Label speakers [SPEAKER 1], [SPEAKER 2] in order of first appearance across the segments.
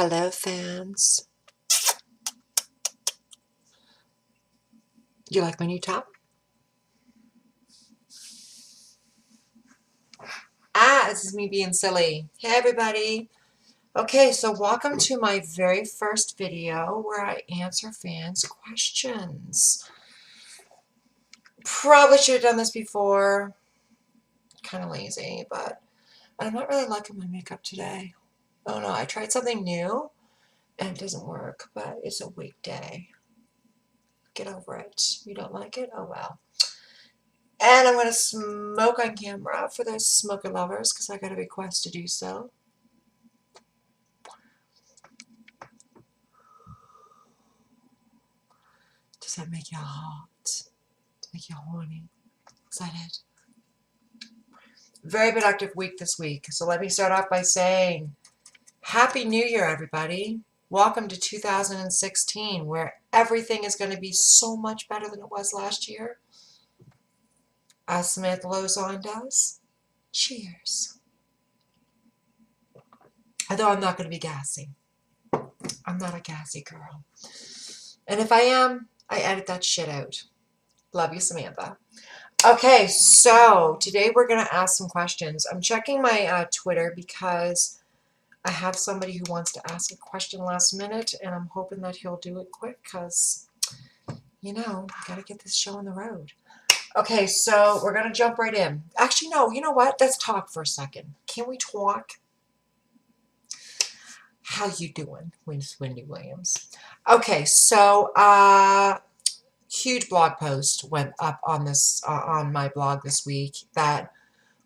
[SPEAKER 1] Hello, fans. You like my new top? This is me being silly. Hey, everybody. Okay, so welcome to my very first video where I answer fans' questions. Probably should have done this before. Kind of lazy, but I'm not really liking my makeup today. Oh no, I tried something new and it doesn't work, but it's a weekday. Get over it. You don't like it? Oh well. And I'm going to smoke on camera for those smoker lovers because I got a request to do so. Does that make you hot? Does it make you horny? Excited? Very productive week this week. So let me start off by saying Happy New Year, everybody. Welcome to 2016, where everything is going to be so much better than it was last year. As Samantha Lozon does, cheers. Although I'm not going to be gassy. I'm not a gassy girl. And if I am, I edit that shit out. Love you, Samantha. Okay, so today we're going to ask some questions. I'm checking my Twitter because I have somebody who wants to ask a question last minute, and I'm hoping that he'll do it quick because, you know, I got to get this show on the road. Okay, so we're going to jump right in. Actually, no, you know what? Let's talk for a second. Can we talk? How you doing, Wendy Williams? Okay, so huge blog post went up on this on my blog this week that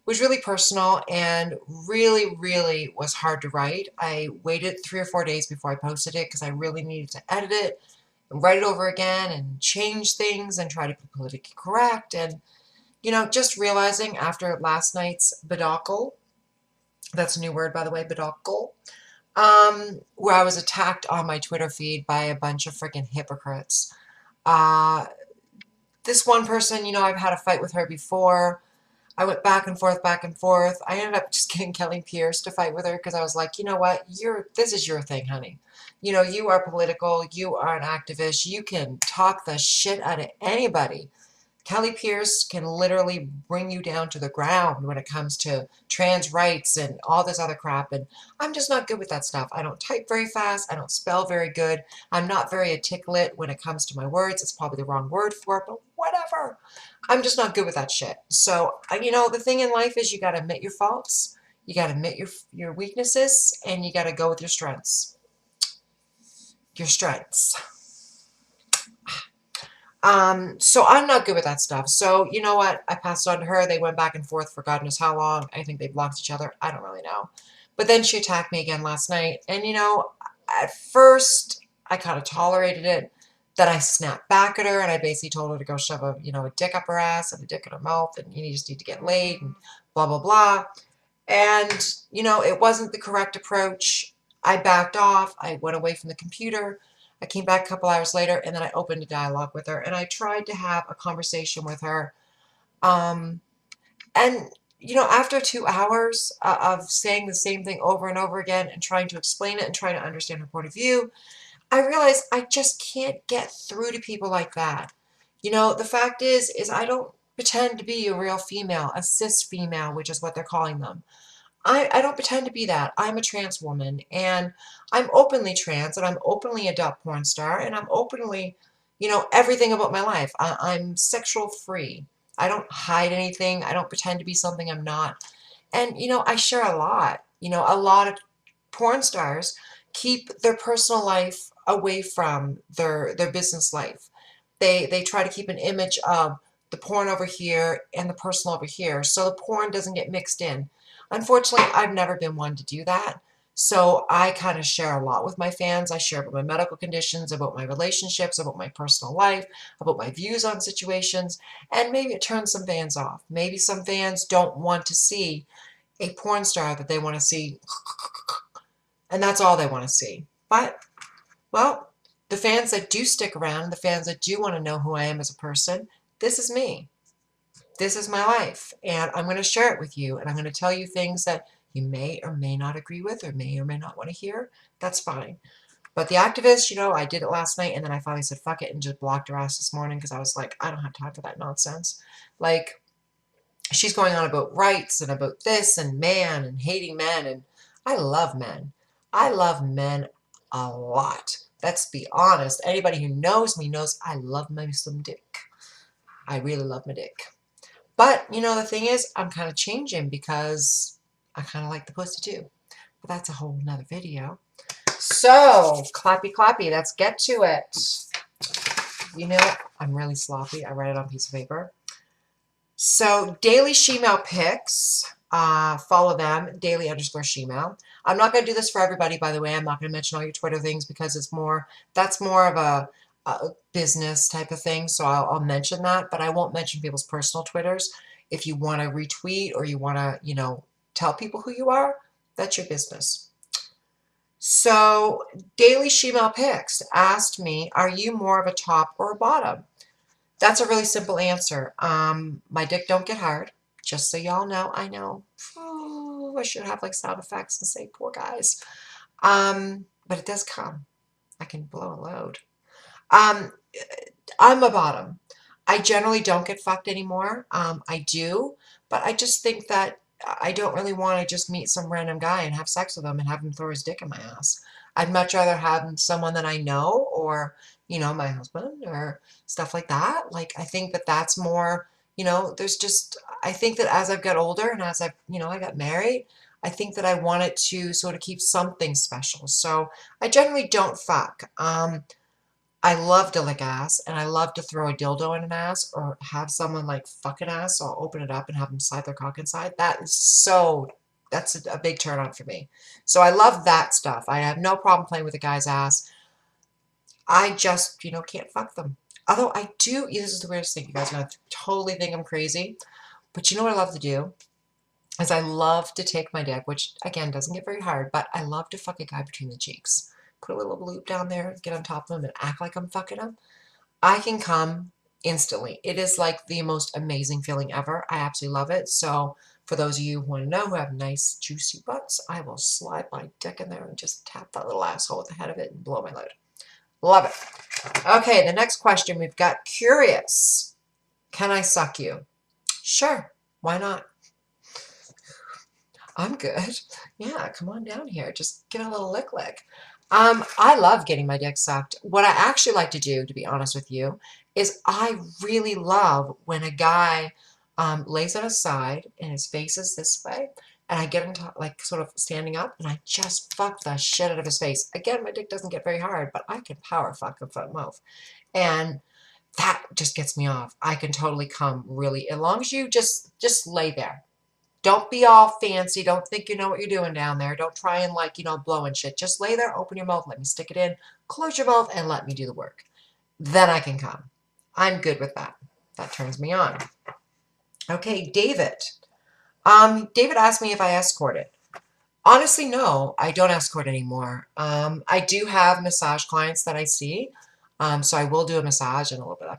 [SPEAKER 1] was really personal and really was hard to write. I waited 3 or 4 days before I posted it because I really needed to edit it and write it over again and change things and try to be politically correct. And, you know, just realizing after last night's bedecal, that's a new word, by the way, bedecal, where I was attacked on my Twitter feed by a bunch of freaking hypocrites. This one person, you know, I've had a fight with her before. I went back and forth. I ended up just getting Caitlyn Pierce to fight with her because I was like, you know what, this is your thing, honey. You know, you are political, you are an activist, you can talk the shit out of anybody. Kelly Pierce can literally bring you down to the ground when it comes to trans rights and all this other crap, and I'm just not good with that stuff. I don't type very fast, I don't spell very good, I'm not very articulate when it comes to my words. It's probably the wrong word for it, but whatever. I'm just not good with that shit. So, you know, the thing in life is you got to admit your faults, you got to admit your weaknesses, and you got to go with your strengths. Your strengths. So I'm not good with that stuff. So, you know what? I passed on to her. They went back and forth for God knows how long. I think they blocked each other. I don't really know. But then she attacked me again last night. And, you know, at first I kind of tolerated it. Then I snapped back at her and I basically told her to go shove a dick up her ass and a dick in her mouth and you just need to get laid and blah, blah, blah. And, you know, it wasn't the correct approach. I backed off. I went away from the computer. I came back a couple hours later and then I opened a dialogue with her and I tried to have a conversation with her. And, you know, after 2 hours of saying the same thing over and over again and trying to explain it and trying to understand her point of view, I realized I just can't get through to people like that. You know, the fact is I don't pretend to be a real female, a cis female, which is what they're calling them. I don't pretend to be that. I'm a trans woman, and I'm openly trans, and I'm openly a adult porn star, and I'm openly, you know, everything about my life. I'm sexual free. I don't hide anything. I don't pretend to be something I'm not. And, you know, I share a lot. You know, a lot of porn stars keep their personal life away from their business life. They try to keep an image of the porn over here and the personal over here, so the porn doesn't get mixed in. Unfortunately, I've never been one to do that. So I kind of share a lot with my fans. I share about my medical conditions, about my relationships, about my personal life, about my views on situations, and maybe it turns some fans off. Maybe some fans don't want to see a porn star that they want to see, and that's all they want to see. But, well, the fans that do stick around, the fans that do want to know who I am as a person, this is me. This is my life, and I'm going to share it with you, and I'm going to tell you things that you may or may not agree with or may not want to hear. That's fine. But the activist, you know, I did it last night and then I finally said fuck it and just blocked her ass this morning because I was like, I don't have time for that nonsense. Like, she's going on about rights and about this and man and hating men, and I love men. I love men a lot. Let's be honest. Anybody who knows me knows I love me some dick. I really love my dick. But, you know, the thing is, I'm kind of changing because I kind of like the pussy too. But that's a whole nother video. So, clappy clappy, let's get to it. You know, I'm really sloppy. I write it on a piece of paper. So, Daily Shemale Pics, follow them, daily_shemale. I'm not going to do this for everybody, by the way. I'm not going to mention all your Twitter things because that's more of a business type of thing. So I'll mention that, but I won't mention people's personal Twitters. If you want to retweet or you want to, you know, tell people who you are, that's your business. So, Daily Shemale Pics asked me, are you more of a top or a bottom? That's a really simple answer. My dick don't get hard. Just so y'all know, I know. Oh, I should have like sound effects and say poor guys. But it does come. I can blow a load. I'm a bottom. I generally don't get fucked anymore. I do, but I just think that I don't really want to just meet some random guy and have sex with him and have him throw his dick in my ass. I'd much rather have someone that I know or, you know, my husband or stuff like that. Like, I think that that's more, you know, I think that as I've got older and as I got married, I think that I wanted to sort of keep something special. So I generally don't fuck. I love to lick ass, and I love to throw a dildo in an ass or have someone like fuck an ass, so I'll open it up and have them slide their cock inside. That's a big turn on for me. So I love that stuff. I have no problem playing with a guy's ass. I just, you know, can't fuck them. Although I do, this is the weirdest thing. You guys are going to totally think I'm crazy. But you know what I love to do? Is I love to take my dick, which again doesn't get very hard, but I love to fuck a guy between the cheeks. Put a little loop down there, get on top of him, and act like I'm fucking him. I can come instantly. It is like the most amazing feeling ever. I absolutely love it. So for those of you who want to know who have nice juicy butts, I will slide my dick in there and just tap that little asshole with the head of it and blow my load. Love it. Okay, the next question we've got curious. Can I suck you? Sure. Why not? I'm good. Yeah, come on down here. Just give it a little lick lick. I love getting my dick sucked. What I actually like to do, to be honest with you, is I really love when a guy lays on his side and his face is this way, and I get him to, like sort of standing up, and I just fuck the shit out of his face. Again, my dick doesn't get very hard, but I can power fuck a front mouth, and that just gets me off. I can totally come really, as long as you just lay there. Don't be all fancy. Don't think you know what you're doing down there. Don't try and like, you know, blow and shit. Just lay there, open your mouth, let me stick it in, close your mouth, and let me do the work. Then I can come. I'm good with that. That turns me on. Okay, David. David asked me if I escorted. Honestly, no, I don't escort anymore. I do have massage clients that I see. So I will do a massage and a little bit of,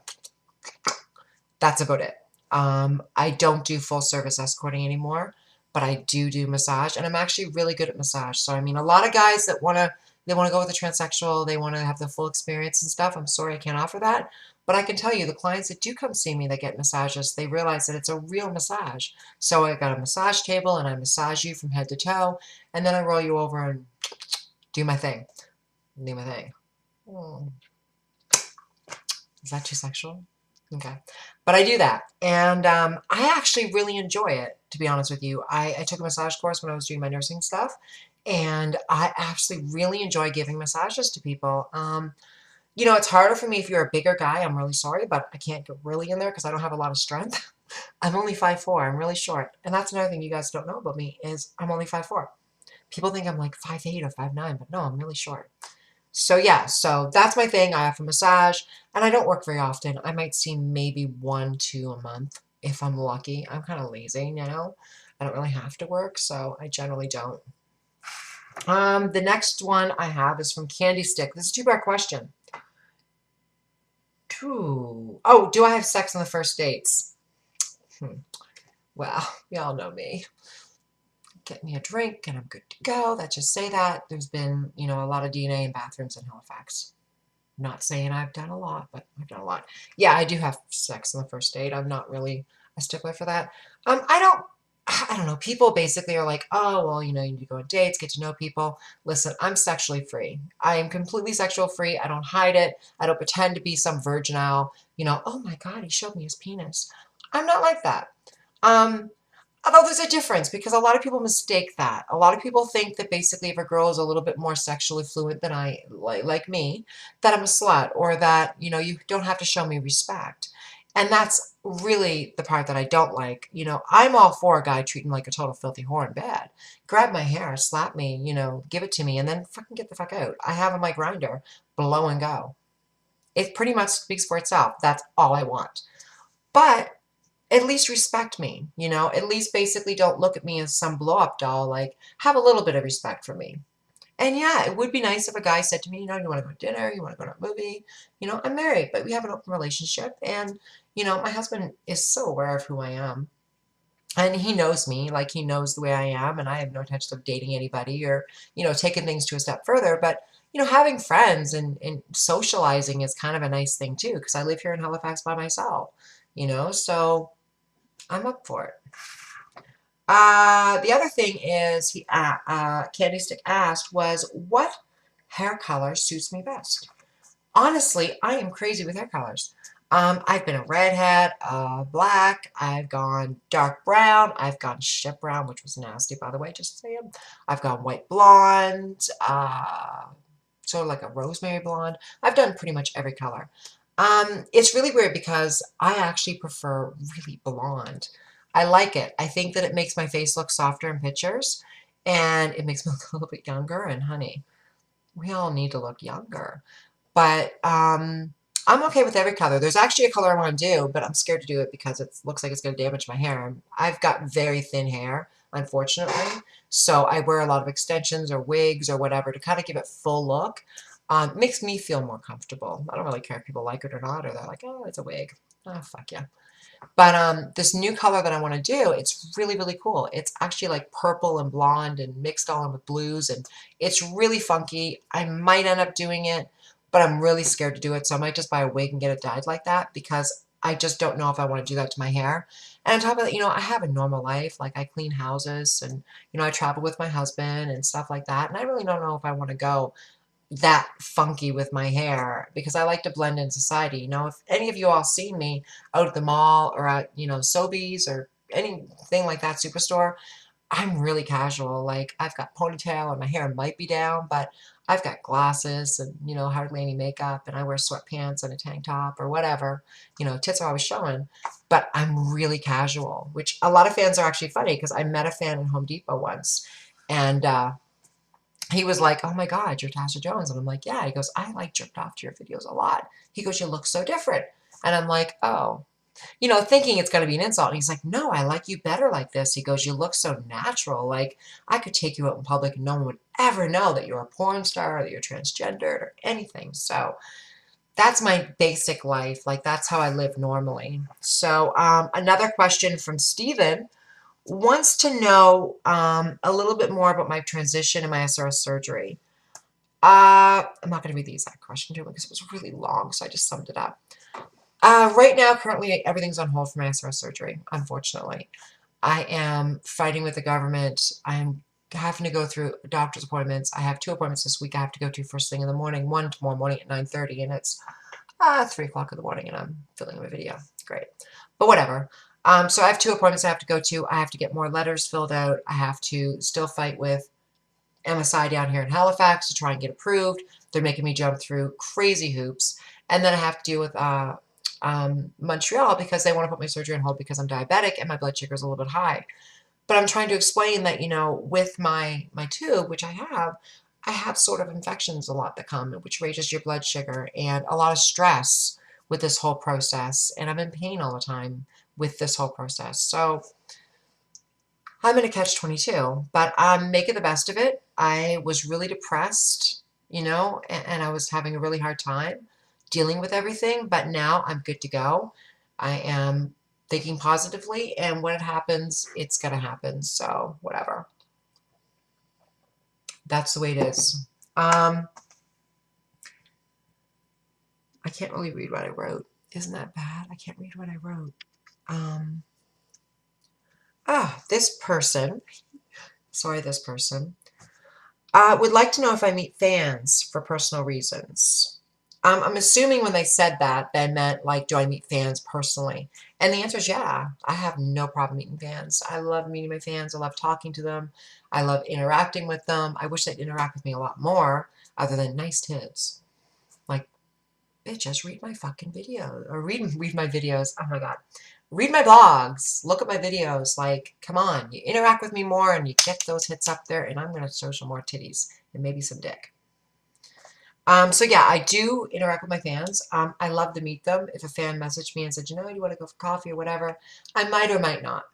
[SPEAKER 1] that's about it. I don't do full service escorting anymore, but I do massage, and I'm actually really good at massage. So I mean, a lot of guys that they want to go with a transsexual, they want to have the full experience and stuff. I'm sorry I can't offer that, but I can tell you the clients that do come see me that get massages, they realize that it's a real massage. So I got a massage table and I massage you from head to toe, and then I roll you over and do my thing. Do my thing. Is that too sexual? Okay. But I do that. And I actually really enjoy it, to be honest with you. I took a massage course when I was doing my nursing stuff, and I actually really enjoy giving massages to people. You know, it's harder for me if you're a bigger guy. I'm really sorry, but I can't get really in there because I don't have a lot of strength. I'm only 5'4". I'm really short. And that's another thing you guys don't know about me is I'm only 5'4". People think I'm like 5'8" or 5'9", but no, I'm really short. So yeah, so that's my thing. I offer massage, and I don't work very often. I might see maybe 1, 2 a month if I'm lucky. I'm kind of lazy, you know. I don't really have to work, so I generally don't. The next one I have is from Candy Stick. This is a two-part question. Oh, do I have sex on the first dates? Well, y'all know me. get me a drink and I'm good to go. Let's just say that. There's been, you know, a lot of DNA in bathrooms in Halifax. Not saying I've done a lot, but I've done a lot. Yeah, I do have sex on the first date. I'm not really a stickler for that. I don't know. People basically are like, oh, well, you know, you need to go on dates, get to know people. Listen, I'm sexually free. I am completely sexual free. I don't hide it. I don't pretend to be some virginal, you know, oh my God, he showed me his penis. I'm not like that. Um, Although there's a difference because a lot of people mistake that. A lot of people think that basically if a girl is a little bit more sexually fluent than I like me, that I'm a slut or that, you know, you don't have to show me respect. And that's really the part that I don't like. You know, I'm all for a guy treating me like a total filthy whore in bed. Grab my hair, slap me, you know, give it to me, and then fucking get the fuck out. I have on my grinder, blow and go. It pretty much speaks for itself. That's all I want. But at least respect me, you know, at least basically don't look at me as some blow up doll, like have a little bit of respect for me. And yeah, it would be nice if a guy said to me, you know, you want to go to dinner, you want to go to a movie, you know, I'm married, but we have an open relationship and, you know, my husband is so aware of who I am. And he knows me, like he knows the way I am, and I have no intention of dating anybody or, you know, taking things to a step further. But, you know, having friends and socializing is kind of a nice thing too, because I live here in Halifax by myself, you know, so I'm up for it. The other thing is Candy Stick asked was, what hair color suits me best? Honestly, I am crazy with hair colors. I've been a redhead, black, I've gone dark brown, I've gone shit brown, which was nasty, by the way, just saying. I've gone white blonde, sort of like a rosemary blonde. I've done pretty much every color. It's really weird because I actually prefer really blonde. I like it. I think that it makes my face look softer in pictures, and it makes me look a little bit younger, and honey, we all need to look younger. But I'm okay with every color. There's actually a color I want to do, but I'm scared to do it because it looks like it's going to damage my hair. I've got very thin hair, unfortunately, so I wear a lot of extensions or wigs or whatever to kind of give it full look. Makes me feel more comfortable. I don't really care if people like it or not, or they're like, oh, it's a wig. Oh, fuck yeah. But this new color that I want to do, it's really, really cool. It's actually like purple and blonde and mixed all in with blues, and it's really funky. I might end up doing it, but I'm really scared to do it, so I might just buy a wig and get it dyed like that because I just don't know if I want to do that to my hair. And on top of that, you know, I have a normal life. Like I clean houses and, you know, I travel with my husband and stuff like that. And I really don't know if I want to go that funky with my hair because I like to blend in society. You know, if any of you all see me out at the mall or at, you know, Sobeys or anything like that, Superstore, I'm really casual. Like I've got ponytail and my hair might be down, but I've got glasses and, you know, hardly any makeup and I wear sweatpants and a tank top or whatever. You know, tits are always showing, but I'm really casual, which a lot of fans are actually funny because I met a fan in Home Depot once and he was like, oh my God, you're Tasha Jones. And I'm like, yeah. He goes, I like jerked off to your videos a lot. He goes, you look so different. And I'm like, oh, you know, thinking it's going to be an insult. And he's like, no, I like you better like this. He goes, you look so natural. Like I could take you out in public and no one would ever know that you're a porn star or that you're transgendered or anything. So that's my basic life. Like that's how I live normally. So another question from Steven wants to know a little bit more about my transition and my SRS surgery. I'm not going to read the exact question to him because it was really long, so I just summed it up. Right now, currently, everything's on hold for my SRS surgery, unfortunately. I am fighting with the government. I'm having to go through doctor's appointments. I have 2 appointments this week I have to go to first thing in the morning, one tomorrow morning at 9:30, and it's 3 o'clock in the morning, and I'm filming my video. Great. But whatever. So I have 2 appointments I have to go to. I have to get more letters filled out. I have to still fight with MSI down here in Halifax to try and get approved. They're making me jump through crazy hoops. And then I have to deal with Montreal because they want to put my surgery on hold because I'm diabetic and my blood sugar is a little bit high. But I'm trying to explain that, you know, with my tube, which I have sort of infections a lot that come, which raises your blood sugar and a lot of stress with this whole process. And I'm in pain all the time with this whole process. So I'm in a catch-22, but I'm making the best of it. I was really depressed, you know, and I was having a really hard time dealing with everything, but now I'm good to go. I am thinking positively, and when it happens, it's going to happen, so whatever. That's the way it is. I can't really read what I wrote. Isn't that bad? I can't read what I wrote. This person, sorry, this person, would like to know if I meet fans for personal reasons. I'm assuming when they said that, they meant, like, do I meet fans personally? And the answer is yeah. I have no problem meeting fans. I love meeting my fans. I love talking to them. I love interacting with them. I wish they'd interact with me a lot more, other than nice tits. Like, bitches, read my fucking video. Or read my videos. Oh my God. Read my blogs. Look at my videos. Like, come on. You interact with me more and you get those hits up there, and I'm going to show some more titties and maybe some dick. So yeah, I do interact with my fans. I love to meet them. If a fan messaged me and said, you know, you want to go for coffee or whatever, I might or might not.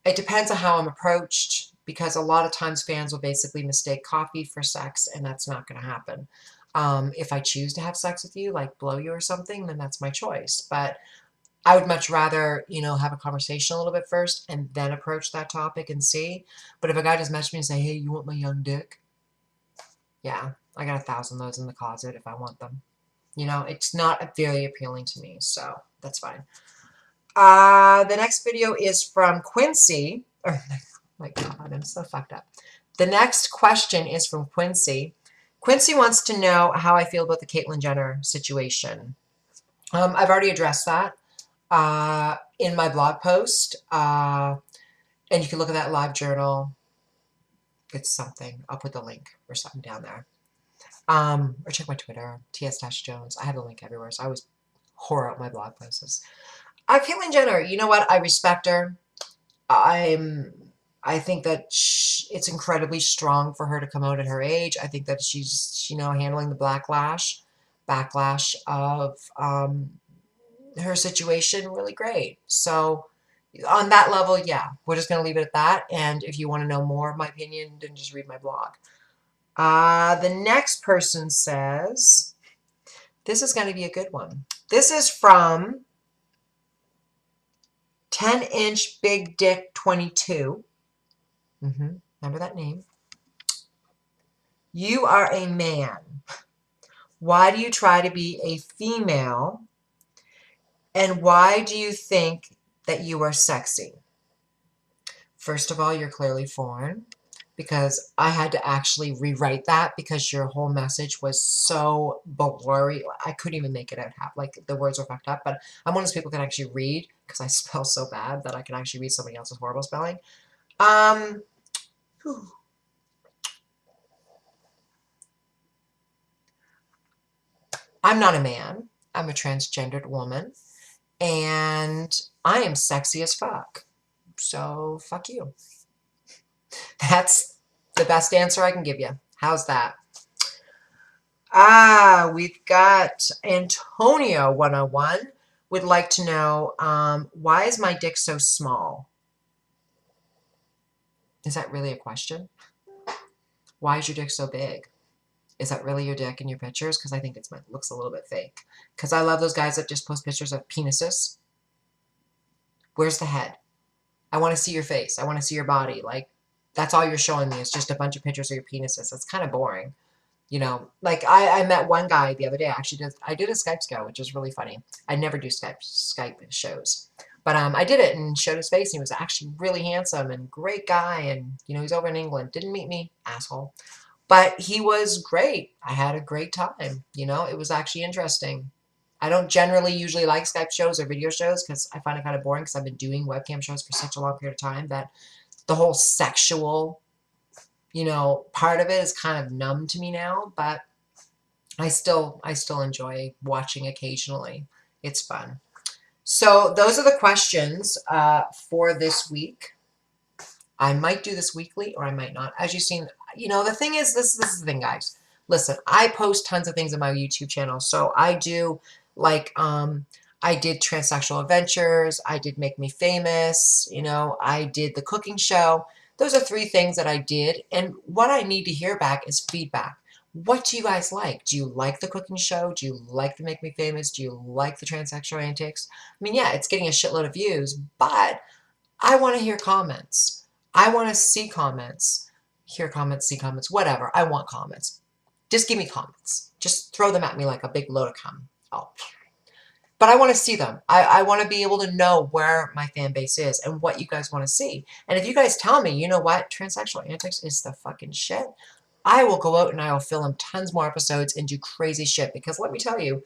[SPEAKER 1] It depends on how I'm approached, because a lot of times fans will basically mistake coffee for sex, and that's not going to happen. If I choose to have sex with you, like blow you or something, then that's my choice. But I would much rather, you know, have a conversation a little bit first and then approach that topic and see. But if a guy just messaged me and say, hey, you want my young dick? Yeah, I got 1,000 of those in the closet if I want them. You know, it's not very appealing to me, so that's fine. The next video is from Quincy. Oh my God, I'm so fucked up. The next question is from Quincy. Quincy wants to know how I feel about the Caitlyn Jenner situation. I've already addressed that in my blog post, and you can look at that live journal. It's something. I'll put the link or something down there. Or check my Twitter, TS Tasha Jones. I have the link everywhere, so I always whore out my blog posts. Caitlyn Jenner, you know what? I respect her. I think that it's incredibly strong for her to come out at her age. I think that she's, you know, handling the backlash of her situation really great. So on that level, yeah, we're just going to leave it at that. And if you want to know more of my opinion, then just read my blog. The next person says, this is going to be a good one. This is from 10-inch Big Dick 22. Remember that name? You are a man. Why do you try to be a female? And why do you think that you are sexy? First of all, you're clearly foreign, because I had to actually rewrite that because your whole message was so blurry. I couldn't even make it out half. Like, the words were fucked up. But I'm one of those people who can actually read, because I spell so bad that I can actually read somebody else's horrible spelling. I'm not a man. I'm a transgendered woman. And I am sexy as fuck. So, fuck you. That's the best answer I can give you. How's that? We've got Antonio 101 would like to know, why is my dick so small? Is that really a question? Why is your dick so big? Is that really your dick in your pictures? Because I think it looks a little bit fake. Because I love those guys that just post pictures of penises. Where's the head? I want to see your face. I want to see your body. Like, that's all you're showing me is just a bunch of pictures of your penises. That's kind of boring. You know, like I met one guy the other day. I did a Skype show, which is really funny. I never do Skype shows. But I did it and showed his face. And he was actually really handsome and great guy. And, you know, he's over in England. Didn't meet me, asshole. But he was great. I had a great time. You know, it was actually interesting. I don't generally usually like Skype shows or video shows because I find it kind of boring, because I've been doing webcam shows for such a long period of time that the whole sexual, you know, part of it is kind of numb to me now. But I still enjoy watching occasionally. It's fun. So those are the questions for this week. I might do this weekly or I might not. As you've seen, you know, the thing is, this is the thing, guys. Listen, I post tons of things on my YouTube channel. So I do, like, I did Transsexual Adventures. I did Make Me Famous. You know, I did the cooking show. Those are 3 things that I did. And what I need to hear back is feedback. What do you guys like? Do you like the cooking show? Do you like the Make Me Famous? Do you like the Transsexual Antics? I mean, yeah, it's getting a shitload of views, but I want to hear comments. I want to see comments. hear comments, see comments, whatever. I want comments. Just give me comments. Just throw them at me like a big load of cum. Oh. But I want to see them. I want to be able to know where my fan base is and what you guys want to see. And if you guys tell me, you know what, transsexual antics is the fucking shit, I will go out and I will film tons more episodes and do crazy shit. Because let me tell you,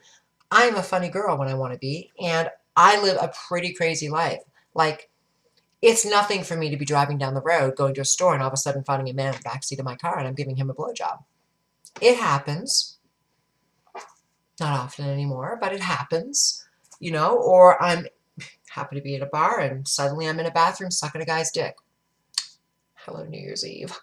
[SPEAKER 1] I'm a funny girl when I want to be, and I live a pretty crazy life. Like, it's nothing for me to be driving down the road, going to a store, and all of a sudden finding a man in the backseat of my car and I'm giving him a blowjob. It happens. Not often anymore, but it happens, you know, or I'm happy to be at a bar and suddenly I'm in a bathroom sucking a guy's dick. Hello, New Year's Eve.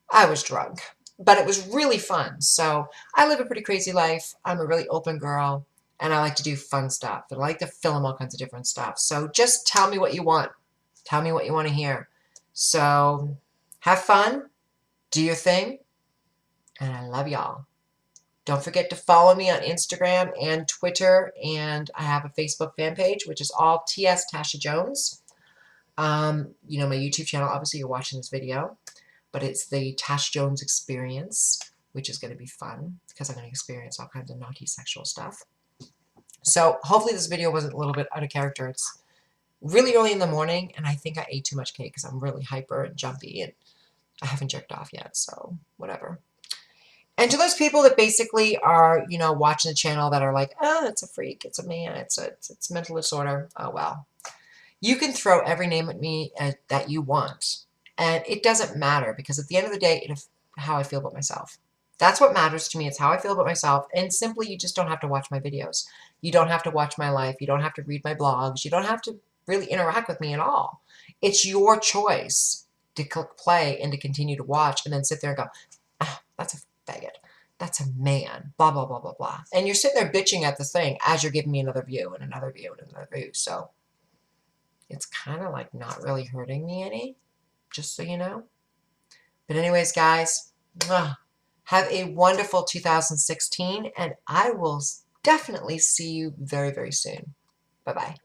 [SPEAKER 1] I was drunk, but it was really fun. So I live a pretty crazy life. I'm a really open girl and I like to do fun stuff and I like to film all kinds of different stuff. So just tell me what you want. Tell me what you want to hear. So have fun, do your thing, and I love y'all. Don't forget to follow me on Instagram and Twitter, and I have a Facebook fan page, which is all TS Tasha Jones. You know, my YouTube channel, obviously you're watching this video, but it's the Tasha Jones Experience, which is going to be fun because I'm going to experience all kinds of naughty sexual stuff. So hopefully this video wasn't a little bit out of character. It's really early in the morning, and I think I ate too much cake because I'm really hyper and jumpy, and I haven't jerked off yet, so whatever. And to those people that basically are, you know, watching the channel that are like, oh, it's a freak, it's a man, it's mental disorder. Oh, well. You can throw every name at me that you want. And it doesn't matter because at the end of the day, it's how I feel about myself. That's what matters to me. It's how I feel about myself. And simply, you just don't have to watch my videos. You don't have to watch my life. You don't have to read my blogs. You don't have to really interact with me at all. It's your choice to click play and to continue to watch and then sit there and go, oh, that's a faggot. That's a man. Blah, blah, blah, blah, blah. And you're sitting there bitching at the thing as you're giving me another view and another view and another view. So it's kind of like not really hurting me any, just so you know. But anyways, guys, have a wonderful 2016, and I will definitely see you very, very soon. Bye-bye.